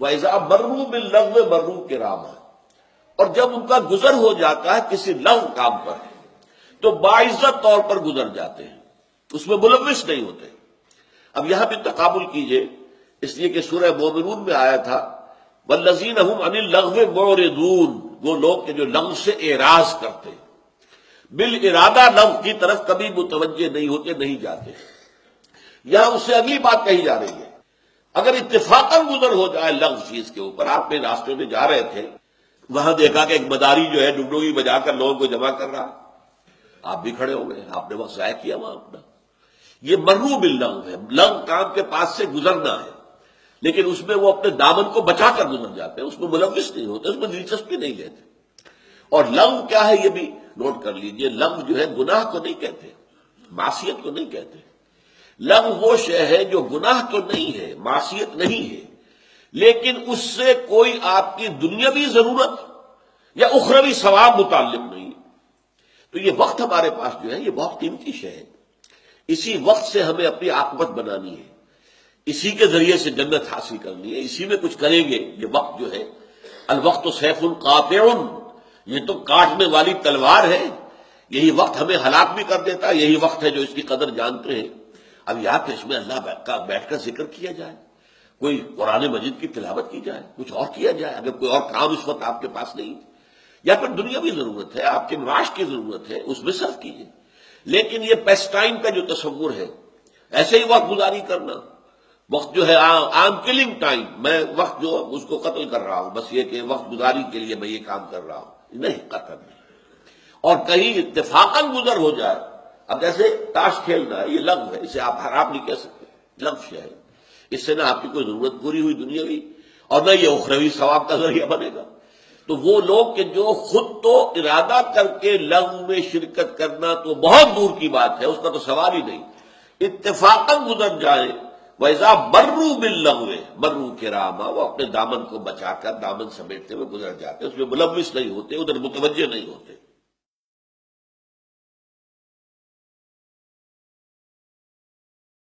وَإِذَا مَرُّوا بِاللَّغْوِ مَرُّوا كِرَامًا، اور جب ان کا گزر ہو جاتا ہے کسی لغو کام پر تو باعزت طور پر گزر جاتے ہیں، اس میں ملوث نہیں ہوتے۔ اب یہاں بھی تقابل کیجئے، اس لیے کہ سورہ مومنون میں آیا تھا وَالَّذِينَ هُمْ عَنِ اللَّغْوِ مُعْرِضُونَ، وہ لوگ کہ جو لغو سے اعراض کرتے، بالارادہ لغو کی طرف کبھی متوجہ نہیں ہوتے، نہیں جاتے۔ یہاں اس سے اگلی بات کہی جا رہی ہے، اگر اتفاقاً گزر ہو جائے لغو چیز کے اوپر، آپ نے راستے میں جا رہے تھے، وہاں دیکھا کہ ایک مداری جو ہے ڈگڈوگی بجا کر لوگوں کو جمع کر رہا، آپ بھی کھڑے ہو گئے، آپ نے وقت ضائع کیا وہاں اپنا۔ یہ مرو باللغو ہے، لغو کام کے پاس سے گزرنا ہے، لیکن اس میں وہ اپنے دامن کو بچا کر گزر جاتے ہیں، اس میں ملوث نہیں ہوتے، اس میں دلچسپی نہیں لیتے۔ اور لغو کیا ہے یہ بھی نوٹ کر لیجئے، لغو جو ہے گناہ کو نہیں کہتے، معصیت کو نہیں کہتے۔ لغو وہ شے ہے جو گناہ تو نہیں ہے، معصیت نہیں ہے، لیکن اس سے کوئی آپ کی دنیاوی ضرورت یا اخروی ثواب متعلق نہیں ہے۔ تو یہ وقت ہمارے پاس جو ہے یہ بہت قیمتی شے ہے، اسی وقت سے ہمیں اپنی عاقبت بنانی ہے، اسی کے ذریعے سے جنت حاصل کرنی ہے، اسی میں کچھ کریں گے۔ یہ وقت جو ہے الوقت سیف قاطع، یہ تو کاٹنے والی تلوار ہے، یہی وقت ہمیں ہلاک بھی کر دیتا ہے، یہی وقت ہے جو اس کی قدر جانتے ہیں۔ اب یہاں کہ اس میں اللہ کا بیٹھ کر ذکر کیا جائے، کوئی قرآن مجید کی تلاوت کی جائے، کچھ اور کیا جائے، اگر کوئی اور کام اس وقت آپ کے پاس نہیں، یا پھر دنیاوی ضرورت ہے، آپ کے معاش کی ضرورت ہے، اس میں صرف کیجیے۔ لیکن یہ پیس ٹائم کا جو تصور ہے، ایسے ہی وقت گزاری کرنا، وقت جو ہے آئی ایم کلنگ ٹائم، میں وقت جو اس کو قتل کر رہا ہوں، بس یہ کہ وقت گزاری کے لیے میں یہ کام کر رہا ہوں، نہیں، قتل نہیں۔ اور کہیں اتفاقاً گزر ہو جائے، اب جیسے تاش کھیلنا ہے، یہ لغو ہے، اسے آپ حرام نہیں کہہ سکتے، لغو ہے، اس سے نہ آپ کی کوئی ضرورت پوری ہوئی دنیاوی اور نہ یہ اخروی ثواب کا ذریعہ بنے گا۔ تو وہ لوگ کہ جو خود تو ارادہ کر کے لغو میں شرکت کرنا تو بہت دور کی بات ہے، اس کا تو سوال ہی نہیں، اتفاقاً گزر جائے، وَإِذَا مَرُّوا بِاللَّغْوِ مَرُّوا كِرَامًا، وہ اپنے دامن کو بچا کر دامن سمیٹتے ہوئے گزر جاتے، اس میں ملوث نہیں ہوتے، ادھر متوجہ نہیں ہوتے۔